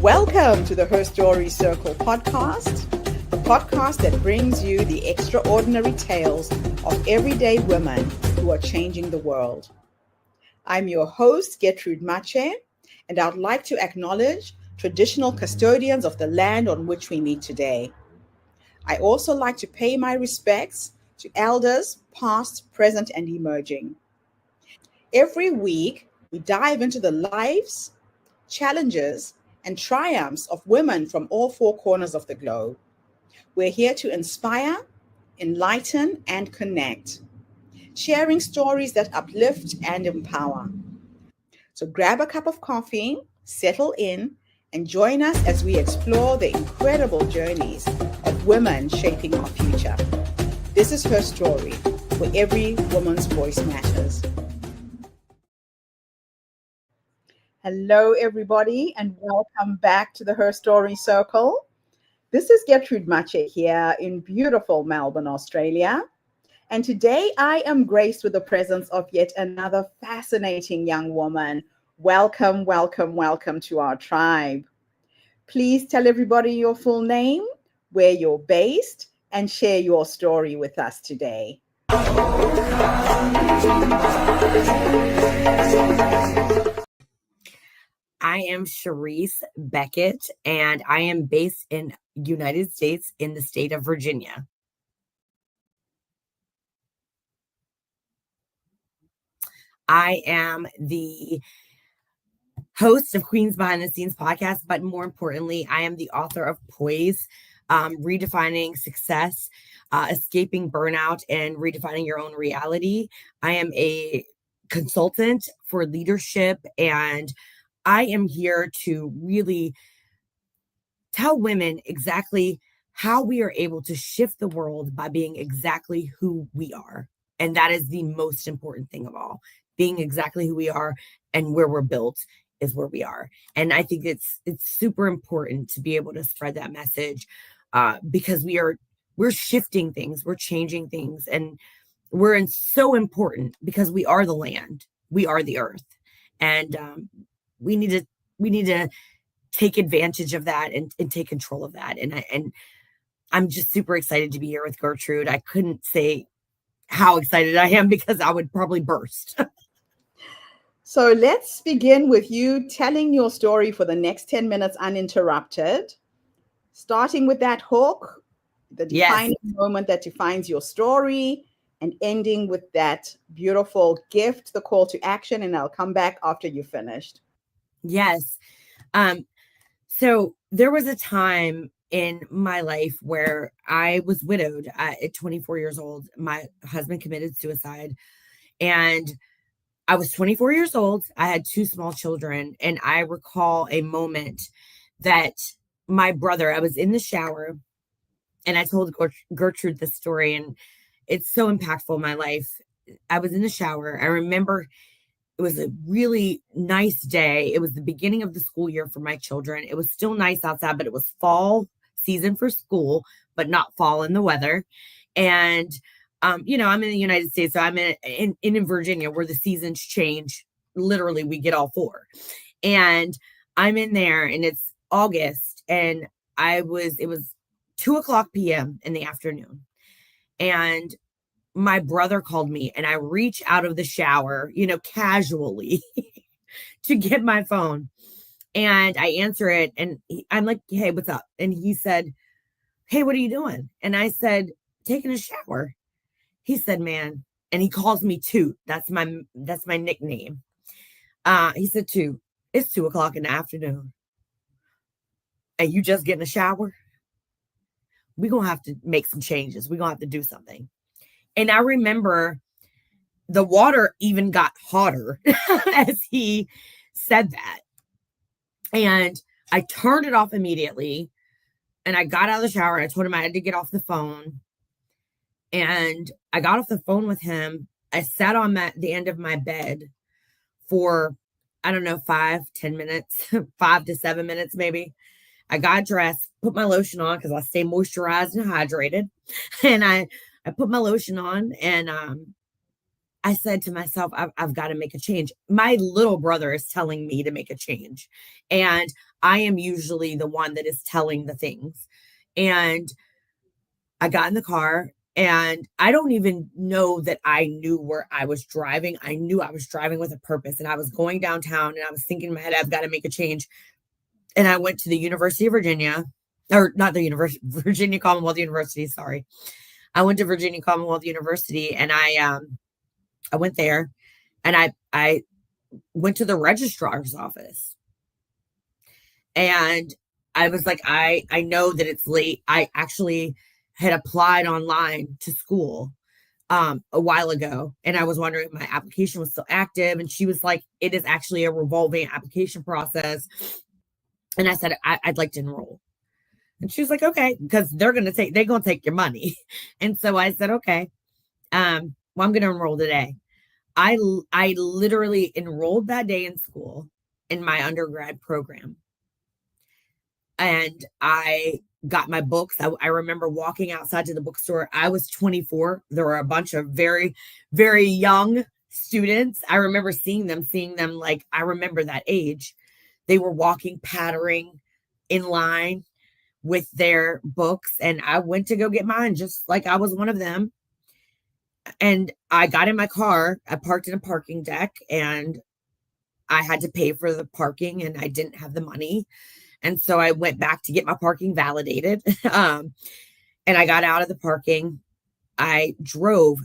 Welcome to the Her Story Circle podcast, the podcast that brings you the extraordinary tales of everyday women who are changing the world. I'm your host, Gertrude Mache, and I'd like to acknowledge traditional custodians of the land on which we meet today. I also like to pay my respects to elders, past, present, and emerging. Every week, we dive into the lives, challenges, and triumphs of women from all four corners of the globe. We're here to inspire, enlighten, and connect, sharing stories that uplift and empower. So grab a cup of coffee, settle in, and join us as we explore the incredible journeys of women shaping our future. This is Her Story, where every woman's voice matters. Hello, everybody, and welcome back to the Her Story Circle. This is Gertrude Mache here in beautiful Melbourne, Australia. And today I am graced with the presence of yet another fascinating young woman. Welcome, welcome, welcome to our tribe. Please tell everybody your full name, where you're based, and share your story with us today. I am Charise Beckett, and I am based in United States in the state of Virginia. I am the host of Queens Behind the Scenes podcast, but more importantly, I am the author of Poise, Redefining Success, Escaping Burnout, and Redefining Your Own Reality. I am a consultant for leadership, and I am here to really tell women exactly how we are able to shift the world by being exactly who we are. And that is the most important thing of all. Being exactly who we are and where we're built is where we are. And I think it's super important to be able to spread that message because we're shifting things, we're changing things, and so important because we are the land, we are the earth, and we need to take advantage of that and take control of that. And I'm just super excited to be here with Gertrude. I couldn't say how excited I am because I would probably burst. So let's begin with you telling your story for the next 10 minutes uninterrupted, starting with that hook, the defining moment that defines your story, and ending with that beautiful gift, the call to action, and I'll come back after you've finished. Yes. So there was a time in my life where I was widowed at 24 years old. My husband committed suicide, and I was 24 years old. I had two small children, and I recall a moment that my brother, I was in the shower, and I told Gertrude this story, and it's so impactful in my life. I was in the shower. I remember it was a really nice day. It was the beginning of the school year for my children. It was still nice outside, but it was fall season for school, but not fall in the weather. And, I'm in the United States, so I'm in Virginia where the seasons change. Literally, we get all four. And I'm in there, and it's August, and it was 2:00 p.m. in the afternoon. And my brother called me, and I reach out of the shower, casually to get my phone, and I answer it, and I'm like, "Hey, what's up?" And he said, "Hey, what are you doing?" And I said, "Taking a shower." He said, "Man," and he calls me Toot. That's my nickname. He said, "Toot, it's 2:00 in the afternoon, and you just get in the shower. We're gonna have to make some changes. We're gonna have to do something." And I remember the water even got hotter as he said that. And I turned it off immediately. And I got out of the shower. And I told him I had to get off the phone. And I got off the phone with him. I sat on the end of my bed for, I don't know, 5-10 minutes, 5 to 7 minutes maybe. I got dressed, put my lotion on because I stay moisturized and hydrated. And I put my lotion on, and I said to myself, I've got to make a change. My little brother is telling me to make a change. And I am usually the one that is telling the things. And I got in the car, and I don't even know that I knew where I was driving. I knew I was driving with a purpose, and I was going downtown, and I was thinking in my head, I've got to make a change. And I went to the University of Virginia, or not the University, Virginia Commonwealth University. Sorry. I went to Virginia Commonwealth University, and I went there, and I went to the registrar's office, and I was like, I know that it's late. I actually had applied online to school a while ago, and I was wondering if my application was still active. And she was like, it is actually a revolving application process. And I said, I'd like to enroll. And she was like, okay, because they're going to take your money. And so I said, okay, well, I'm going to enroll today. I literally enrolled that day in school in my undergrad program. And I got my books. I remember walking outside to the bookstore. I was 24. There were a bunch of very, very young students. I remember seeing them like, I remember that age. They were walking, pattering in line with their books. And I went to go get mine, just like I was one of them. And I got in my car. I parked in a parking deck, and I had to pay for the parking, and I didn't have the money. And so I went back to get my parking validated. And I got out of the parking. I drove.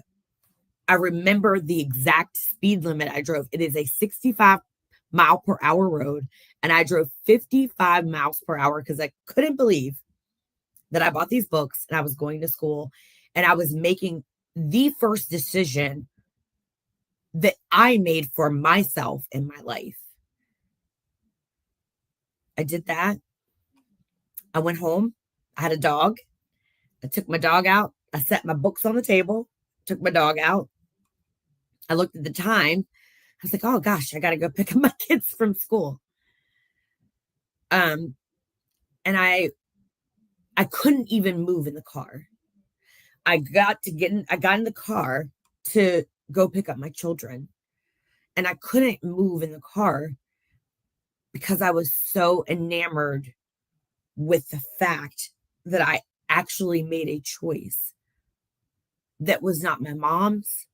I remember the exact speed limit I drove. It is a 65-mile-per-hour road. And I drove 55 miles per hour because I couldn't believe that I bought these books and I was going to school, and I was making the first decision that I made for myself in my life. I did that. I went home. I had a dog. I took my dog out. I set my books on the table, took my dog out. I looked at the time. I was like, oh gosh, I got to go pick up my kids from school. And I couldn't even move in the car. I got in the car to go pick up my children, and I couldn't move in the car because I was so enamored with the fact that I actually made a choice that was not my mom's,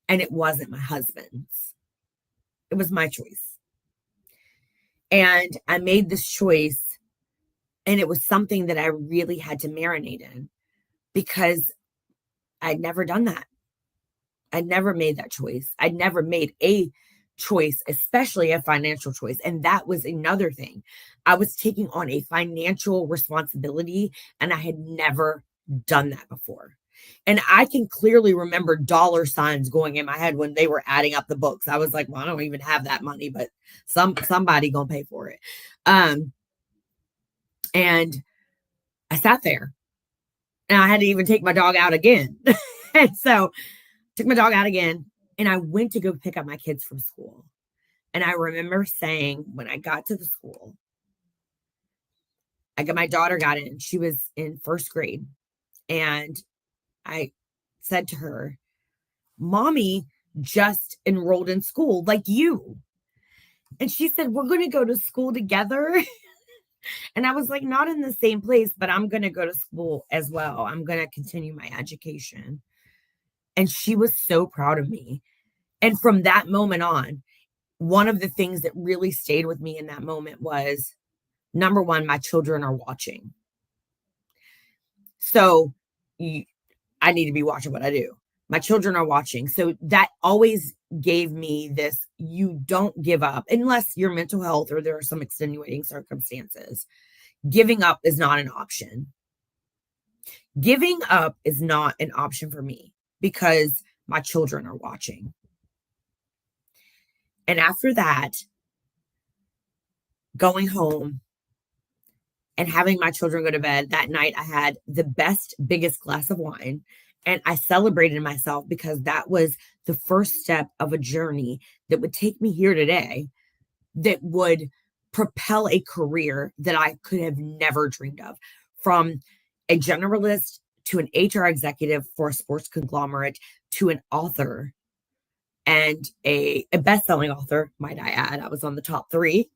and it wasn't my husband's. It was my choice. And I made this choice, and it was something that I really had to marinate in, because I'd never done that. I'd never made that choice. I'd never made a choice, especially a financial choice. And that was another thing. I was taking on a financial responsibility, and I had never done that before. And I can clearly remember dollar signs going in my head when they were adding up the books. I was like, well, I don't even have that money, but somebody gonna pay for it. And I sat there, and I had to even take my dog out again. And so took my dog out again, and I went to go pick up my kids from school. And I remember saying, when I got to the school, my daughter got in. She was in first grade. And I said to her, Mommy just enrolled in school like you. And she said, we're going to go to school together. And I was like, not in the same place, but I'm going to go to school as well. I'm going to continue my education. And she was so proud of me. And from that moment on, one of the things that really stayed with me in that moment was, number one, my children are watching. So I need to be watching what I do. My children are watching. So that always gave me this, you don't give up unless your mental health or there are some extenuating circumstances. Giving up is not an option. Giving up is not an option for me because my children are watching. And after that, going home and having my children go to bed that night, I had the best, biggest glass of wine. And I celebrated myself because that was the first step of a journey that would take me here today, that would propel a career that I could have never dreamed of. From a generalist to an HR executive for a sports conglomerate to an author and a best-selling author, might I add. I was on the top 3,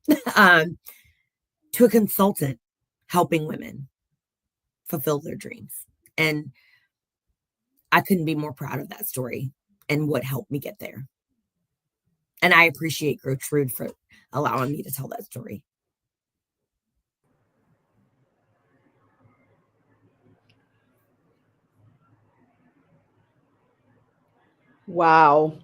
to a consultant helping women fulfill their dreams. And I couldn't be more proud of that story and what helped me get there. And I appreciate Gertrude for allowing me to tell that story. Wow.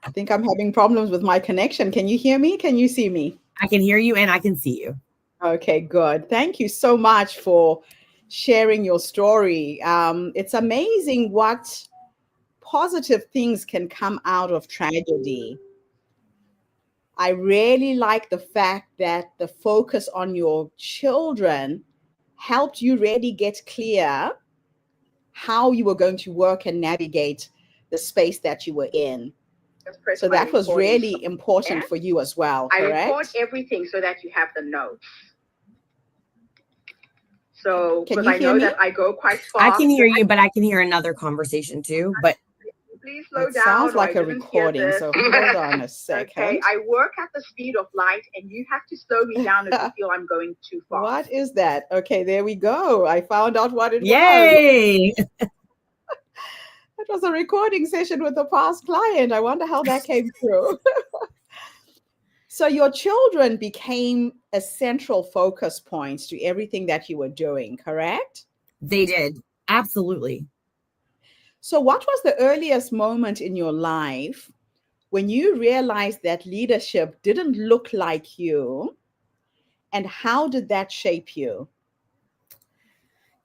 I think I'm having problems with my connection. Can you hear me? Can you see me? I can hear you and I can see you. Okay, good. Thank you so much for sharing your story. It's amazing what positive things can come out of tragedy. I really like the fact that the focus on your children helped you really get clear how you were going to work and navigate the space that you were in. So that was really important for you as well, correct? I record everything so that you have the notes. So, can because you I hear know me? that I go quite fast. I can hear you, but I can hear another conversation too. But please slow it down. Sounds like a recording, so hold on a second. Okay, I work at the speed of light, and you have to slow me down if you feel I'm going too fast. What is that? Okay, there we go. I found out what it was. Yay! It was a recording session with a past client. I wonder how that came through. So your children became a central focus point to everything that you were doing, correct? They did. Absolutely. So what was the earliest moment in your life when you realized that leadership didn't look like you, and how did that shape you?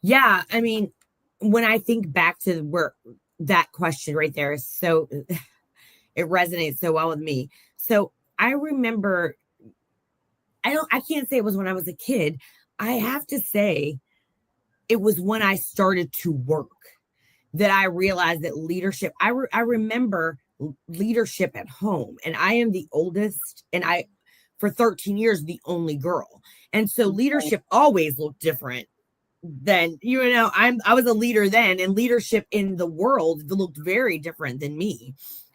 Yeah, I mean, when I think back to where that question right there is so, it resonates so well with me. So I remember, I can't say it was when I was a kid. I have to say it was when I started to work that I realized that leadership, I remember leadership at home, and I am the oldest, and for 13 years, the only girl. And so leadership always looked different than, I was a leader then, and leadership in the world looked very different than me.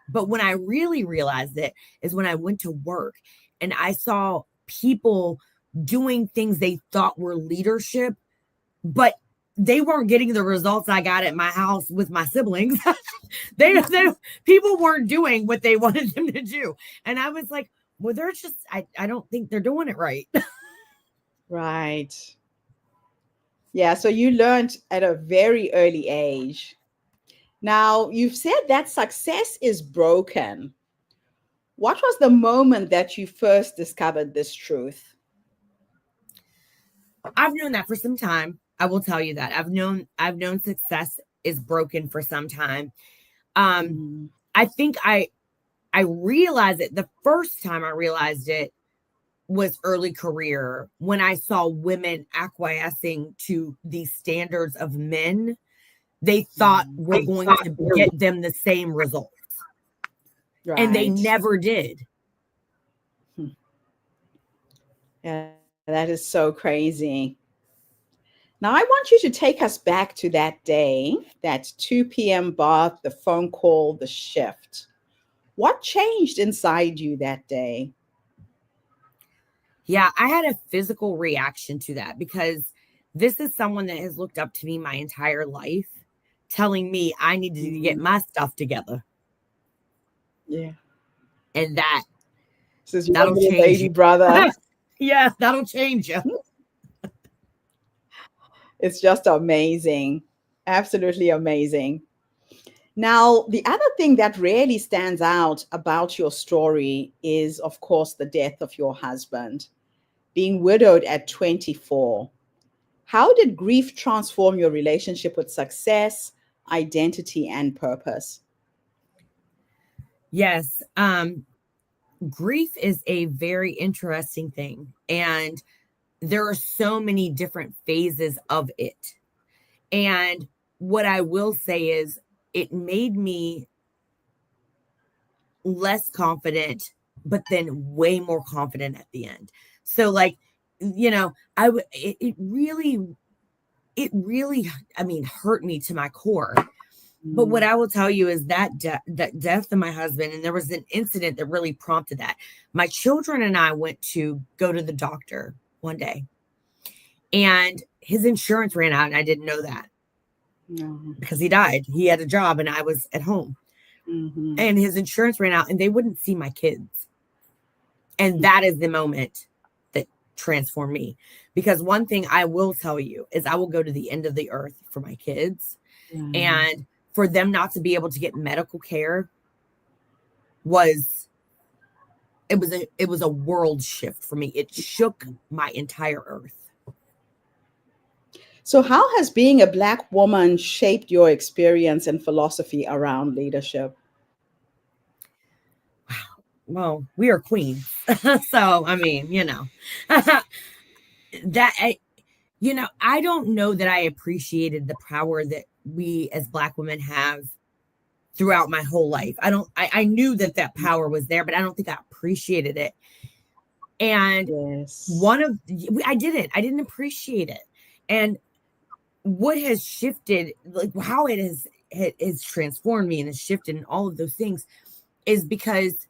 But when I really realized it is when I went to work and I saw people doing things they thought were leadership, but they weren't getting the results I got at my house with my siblings. People weren't doing what they wanted them to do. And I was like, well, they're just, I don't think they're doing it right. Right. Yeah, so you learned at a very early age. Now, you've said that success is broken. What was the moment that you first discovered this truth? I've known that for some time. I will tell you that. I've known success is broken for some time. I think I realized it the first time I realized it was early career, when I saw women acquiescing to the standards of men they thought were going to get them the same results. Right. And they never did. Yeah, that is so crazy. Now, I want you to take us back to that day, that 2 p.m. bath, the phone call, the shift. What changed inside you that day? Yeah, I had a physical reaction to that because this is someone that has looked up to me my entire life, telling me I needed to get my stuff together. Yeah. And that'll change baby you. Brother. Yeah, that'll change you. It's just amazing. Absolutely amazing. Now, the other thing that really stands out about your story is, of course, the death of your husband, being widowed at 24. How did grief transform your relationship with success, identity, and purpose? Yes. Grief is a very interesting thing, and there are so many different phases of it. And what I will say is it made me less confident, but then way more confident at the end. So like, it really, I mean, hurt me to my core But what I will tell you is that that death of my husband, and there was an incident that really prompted that. My children and I went to go to the doctor one day, and his insurance ran out, and I didn't know that because he died. He had a job, and I was at home, and his insurance ran out, and they wouldn't see my kids. And that is the moment that transformed me. Because one thing I will tell you is I will go to the end of the earth for my kids, and for them not to be able to get medical care was a world shift for me. It shook my entire earth. So how has being a Black woman shaped your experience and philosophy around leadership? Wow. Well, we are queens. So, I mean, I don't know that I appreciated the power that we as Black women have throughout my whole life. I knew that power was there, but I don't think I appreciated it. And I didn't appreciate it. And what has shifted, like how it has transformed me and has shifted and all of those things is because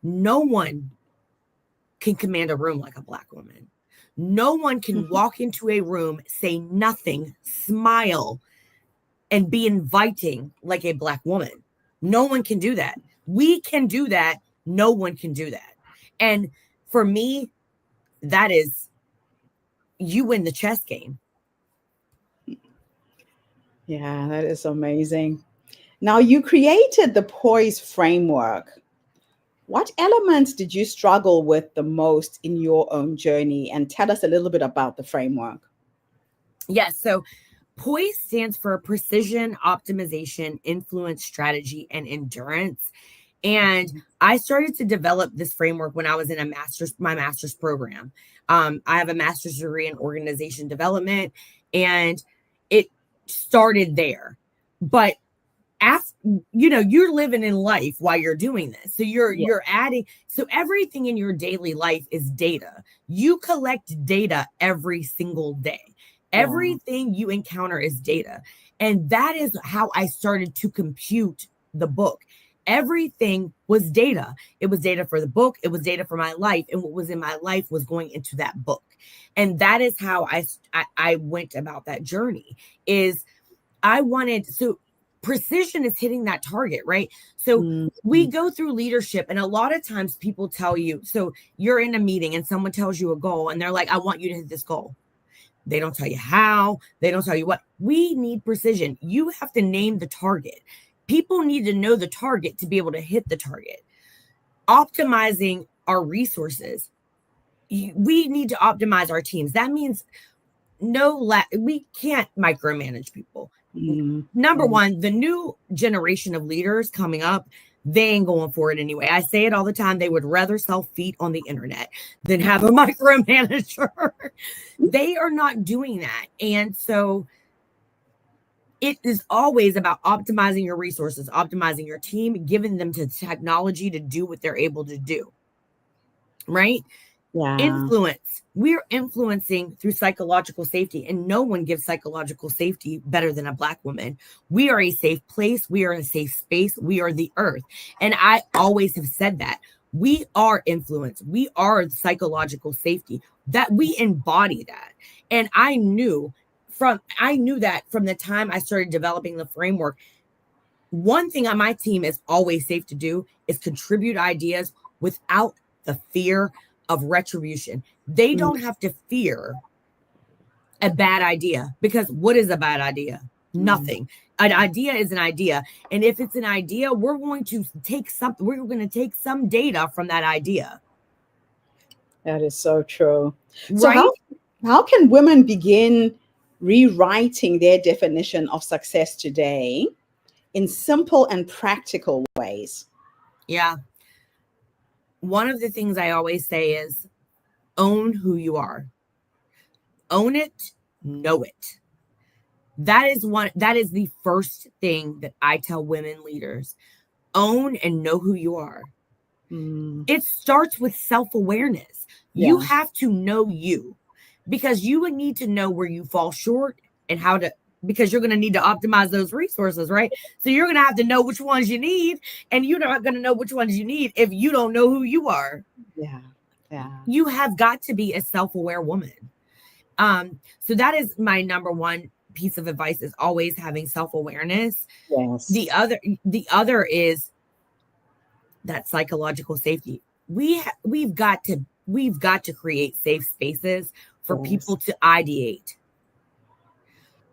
no one can command a room like a Black woman. No one can walk into a room, say nothing, smile, and be inviting like a Black woman. No one can do that. We can do that. No one can do that. And for me, that is, you win the chess game. Yeah, that is amazing. Now, you created the Poise framework. What elements did you struggle with the most in your own journey? And tell us a little bit about the framework. Yes. So Poise stands for precision, optimization, influence, strategy, and endurance. And I started to develop this framework when I was in my master's program. I have a master's degree in organization development, and it started there. But you're living in life while you're doing this. So you're adding, so everything in your daily life is data. You collect data every single day. Everything you encounter is data. And that is how I started to compute the book. Everything was data. It was data for the book. It was data for my life. And what was in my life was going into that book. And that is how I went about that journey. So precision is hitting that target, right? So we go through leadership, and a lot of times people tell you, so you're in a meeting and someone tells you a goal and they're like, I want you to hit this goal. They don't tell you how, they don't tell you what. We need precision. You have to name the target. People need to know the target to be able to hit the target. Optimizing our resources. We need to optimize our teams. That means we can't micromanage people. Number one, the new generation of leaders coming up, they ain't going for it anyway. I say it all the time. They would rather sell feet on the internet than have a micromanager. They are not doing that. And so it is always about optimizing your resources, optimizing your team, giving them the technology to do what they're able to do. Right? Yeah. Influence. We're influencing through psychological safety, and no one gives psychological safety better than a Black woman. We are a safe place. We are a safe space. We are the earth. And I always have said that. We are influence. We are psychological safety, that we embody that. And I knew that from the time I started developing the framework. One thing on my team is always safe to do is contribute ideas without the fear of retribution. They don't have to fear a bad idea, because what is a bad idea? Nothing. An idea is an idea. And if it's an idea, we're going to take some data from that idea. That is so true. Right? So how can women begin rewriting their definition of success today in simple and practical ways? Yeah. One of the things I always say is own who you are. Own it, know it. That is the first thing that I tell women leaders. Own and know who you are. It starts with self-awareness. Yeah. You have to know you, because you would need to know where you fall short and how to because you're going to need to optimize those resources, right? So you're going to have to know which ones you need, and you're not going to know which ones you need if you don't know who you are. Yeah. Yeah. You have got to be a self-aware woman. So that is my number one piece of advice, is always having self-awareness. Yes. The other is that psychological safety. We've got to create safe spaces for people to ideate.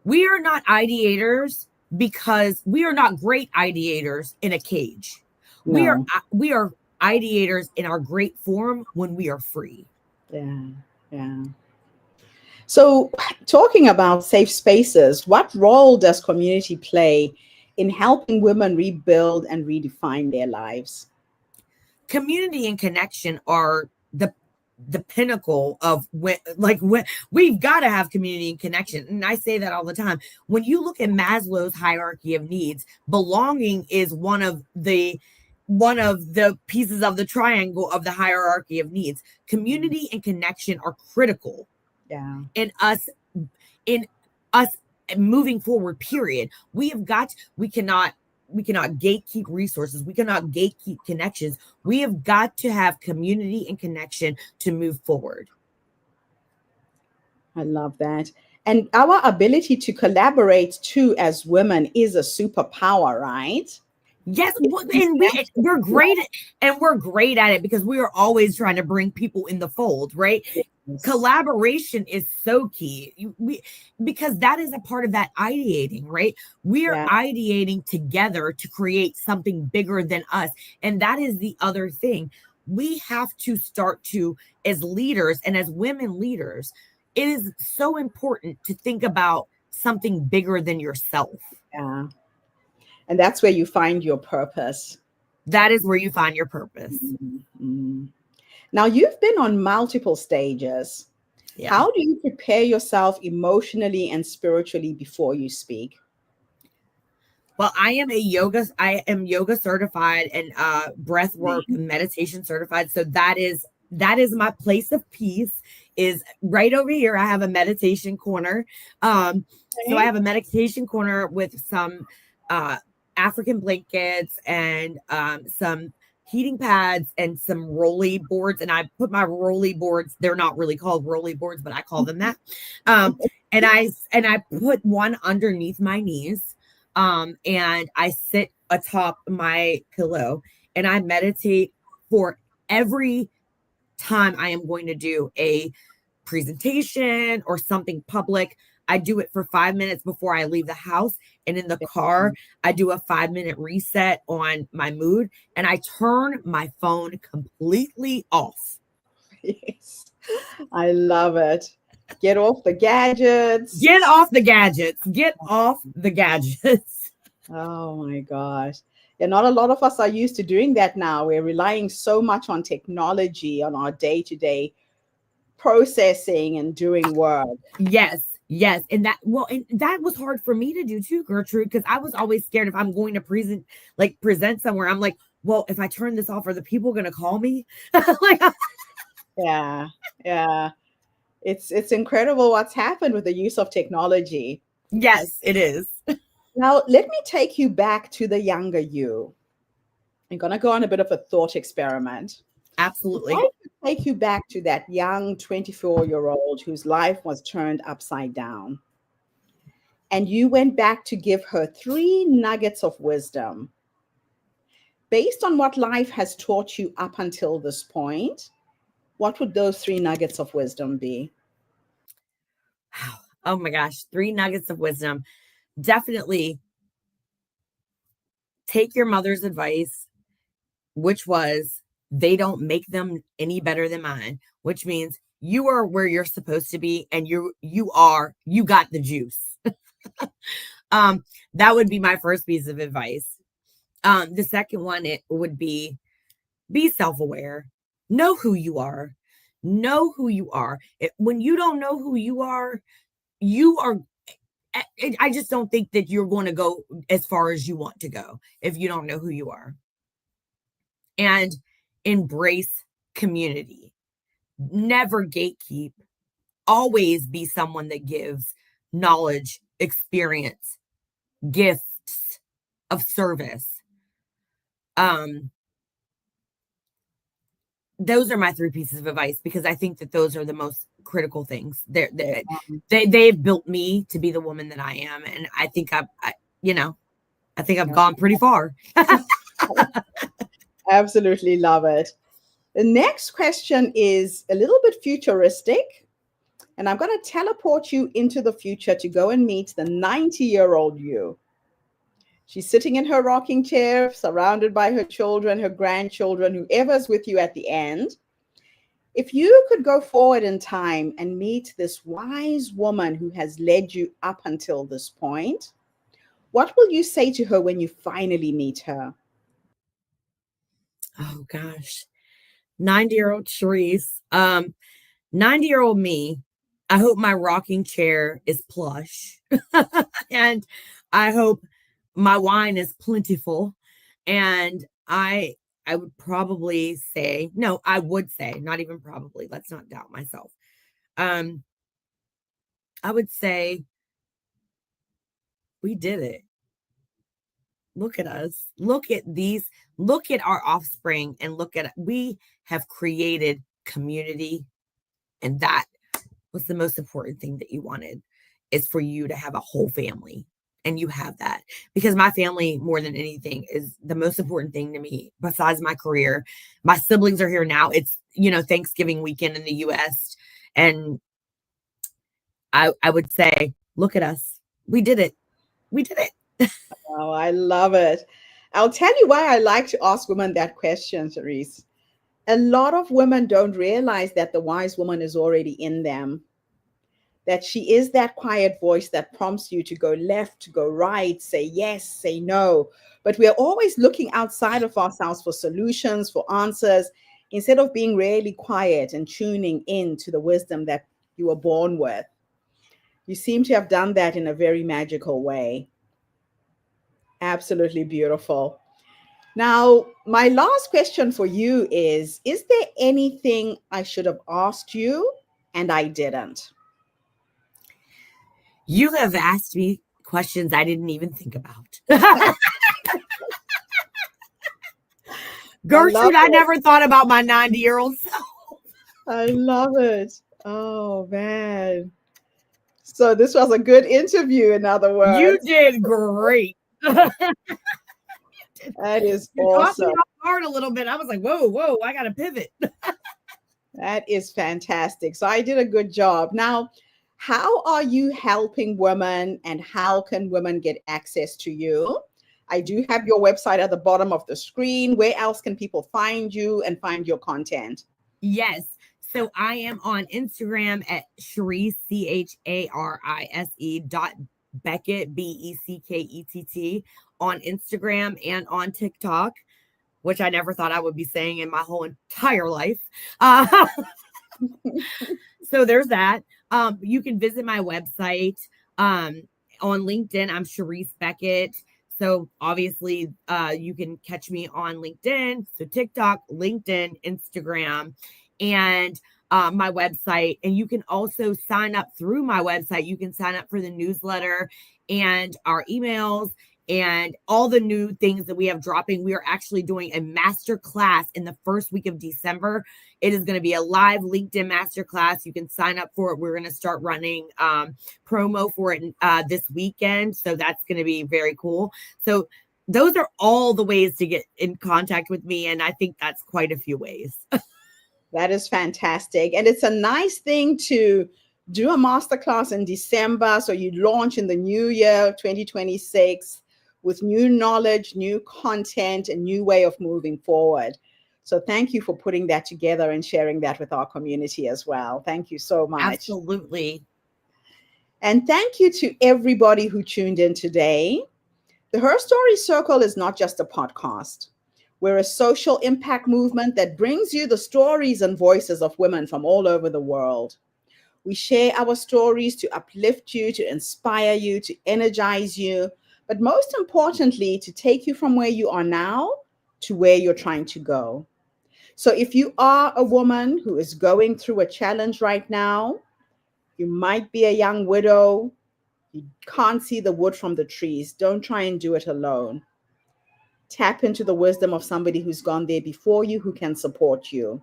We are not ideators because we are not great ideators in a cage. No. We are ideators in our great form when we are free. Yeah. Yeah. So, talking about safe spaces, what role does community play in helping women rebuild and redefine their lives? Community and connection are the pinnacle of when we've got to have community and connection. And I say that all the time. When you look at Maslow's hierarchy of needs, belonging is one of the pieces of the triangle of the hierarchy of needs. Community and connection are critical. Yeah. in us moving forward, period. We cannot gatekeep resources. We cannot gatekeep connections. We have got to have community and connection to move forward. I love that. And our ability to collaborate too as women is a superpower, right? Yes, and we're great at it because we are always trying to bring people in the fold, right? Yes. Collaboration is so key. Because that is a part of that ideating, right? We are ideating together to create something bigger than us. And that is the other thing. We have to start to, as leaders and as women leaders, it is so important to think about something bigger than yourself. Yeah. And that's where you find your purpose. That is where you find your purpose. Mm-hmm. Now, you've been on multiple stages. Yeah. How do you prepare yourself emotionally and spiritually before you speak? Well, I am yoga certified and breath work and meditation certified. So that is my place of peace, is right over here. I have a meditation corner. So I have a meditation corner with some African blankets and some heating pads and some rolly boards. And I put my rolly boards, they're not really called rolly boards, but I call them that. And I put one underneath my knees. And I sit atop my pillow and I meditate for every time I am going to do a presentation or something public. I do it for 5 minutes before I leave the house. And in the car, I do a 5-minute reset on my mood and I turn my phone completely off. Yes, I love it. Get off the gadgets. Get off the gadgets. Get off the gadgets. Oh my gosh. Yeah, not a lot of us are used to doing that now. We're relying so much on technology, on our day-to-day processing and doing work. Yes. And that was hard for me to do too, Gertrude, because I was always scared if I'm going to present somewhere. I'm like, well, if I turn this off, are the people going to call me? Yeah. It's incredible what's happened with the use of technology. Yes, it is. Now, let me take you back to the younger you. I'm going to go on a bit of a thought experiment. Absolutely. I could take you back to that young 24-year-old whose life was turned upside down. And you went back to give her 3 nuggets of wisdom. Based on what life has taught you up until this point, what would those 3 nuggets of wisdom be? Oh my gosh, 3 nuggets of wisdom. Definitely take your mother's advice, which was, they don't make them any better than mine, which means you are where you're supposed to be and you got the juice. That would be my first piece of advice. The second one, it would be self-aware. Know who you are. When you don't know who you are, I just don't think that you're going to go as far as you want to go if you don't know who you are. And embrace community. Never gatekeep. Always be someone that gives knowledge experience, gifts of service. Those are my 3 pieces of advice, because I think that those are the most critical things. They've built me to be the woman that I am, and I think I've gone pretty far. Absolutely love it. The next question is a little bit futuristic, and I'm going to teleport you into the future to go and meet the 90-year-old you. She's sitting in her rocking chair, surrounded by her children, her grandchildren, whoever's with you at the end. If you could go forward in time and meet this wise woman who has led you up until this point, what will you say to her when you finally meet her? Oh gosh, 90-year-old Charise, 90-year-old me. I hope my rocking chair is plush, and I hope my wine is plentiful. And I would probably say, no, I would say, not even probably, let's not doubt myself. I would say, we did it. Look at us. Look at our offspring, and we have created community. And that was the most important thing that you wanted, is for you to have a whole family. And you have that, because my family, more than anything, is the most important thing to me besides my career. My siblings are here now. It's, Thanksgiving weekend in the US. And I would say, look at us. We did it. We did it. Oh, I love it. I'll tell you why I like to ask women that question, Charise. A lot of women don't realize that the wise woman is already in them, that she is that quiet voice that prompts you to go left, to go right, say yes, say no. But we're always looking outside of ourselves for solutions, for answers, instead of being really quiet and tuning in to the wisdom that you were born with. You seem to have done that in a very magical way. Absolutely beautiful. Now, my last question for you is there anything I should have asked you and I didn't? You have asked me questions I didn't even think about. Gertrude, I never thought about my 90-year-old self. I love it. Oh, man. So this was a good interview, in other words. You did great. That is you awesome. caught me off guard a little bit. I was like, whoa, I got to pivot. That is fantastic. So I did a good job. Now, how are you helping women, and how can women get access to you? I do have your website at the bottom of the screen. Where else can people find you and find your content? Yes. So I am on Instagram at Charise, Charise.Beckett, Beckett, on Instagram and on TikTok, which I never thought I would be saying in my whole entire life. So there's that. You can visit my website. On LinkedIn, I'm Charise Beckett. So obviously, you can catch me on LinkedIn. So TikTok, LinkedIn, Instagram, and my website. And you can also sign up through my website. You can sign up for the newsletter and our emails and all the new things that we have dropping. We are actually doing a master class in the first week of December. It is going to be a live LinkedIn master class. You can sign up for it. We're going to start running promo for it this weekend. So that's going to be very cool. So those are all the ways to get in contact with me. And I think that's quite a few ways. That is fantastic. And it's a nice thing to do a masterclass in December. So you launch in the new year, 2026, with new knowledge, new content, and new way of moving forward. So thank you for putting that together and sharing that with our community as well. Thank you so much. Absolutely. And thank you to everybody who tuned in today. The Her Story Circle is not just a podcast. We're a social impact movement that brings you the stories and voices of women from all over the world. We share our stories to uplift you, to inspire you, to energize you, but most importantly, to take you from where you are now to where you're trying to go. So if you are a woman who is going through a challenge right now, you might be a young widow, You can't see the wood from the trees. Don't try and do it alone. Tap into the wisdom of somebody who's gone there before you, who can support you.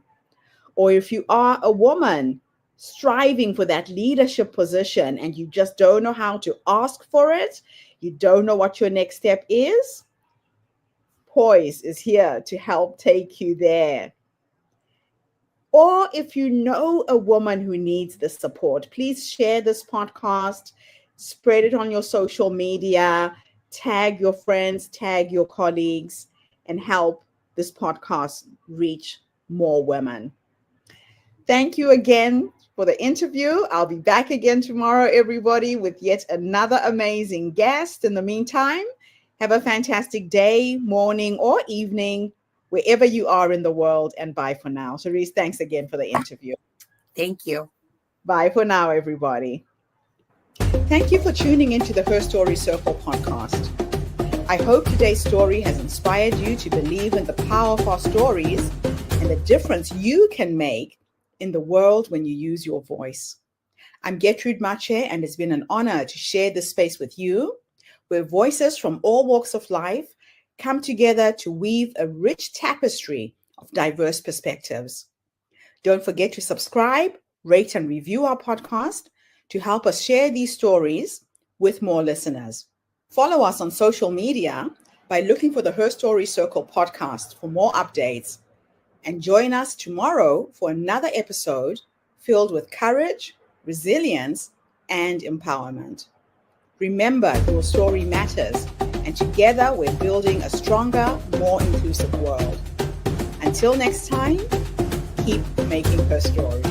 Or if you are a woman striving for that leadership position and you just don't know how to ask for it, you don't know what your next step is, Poise is here to help take you there. Or if you know a woman who needs the support, please share this podcast, spread it on your social media, tag your friends, tag your colleagues, and help this podcast reach more women. Thank you again for the interview. I'll be back again tomorrow, everybody, with yet another amazing guest. In the meantime, have a fantastic day, morning, or evening, wherever you are in the world, and bye for now. Charise, thanks again for the interview. Thank you. Bye for now, everybody. Thank you for tuning into the Her Story Circle podcast. I hope today's story has inspired you to believe in the power of our stories and the difference you can make in the world when you use your voice. I'm Gertrude Mache, and it's been an honor to share this space with you, where voices from all walks of life come together to weave a rich tapestry of diverse perspectives. Don't forget to subscribe, rate, and review our podcast to help us share these stories with more listeners. Follow us on social media by looking for the Her Story Circle podcast for more updates. And join us tomorrow for another episode filled with courage, resilience, and empowerment. Remember, your story matters, and together we're building a stronger, more inclusive world. Until next time, keep making her story.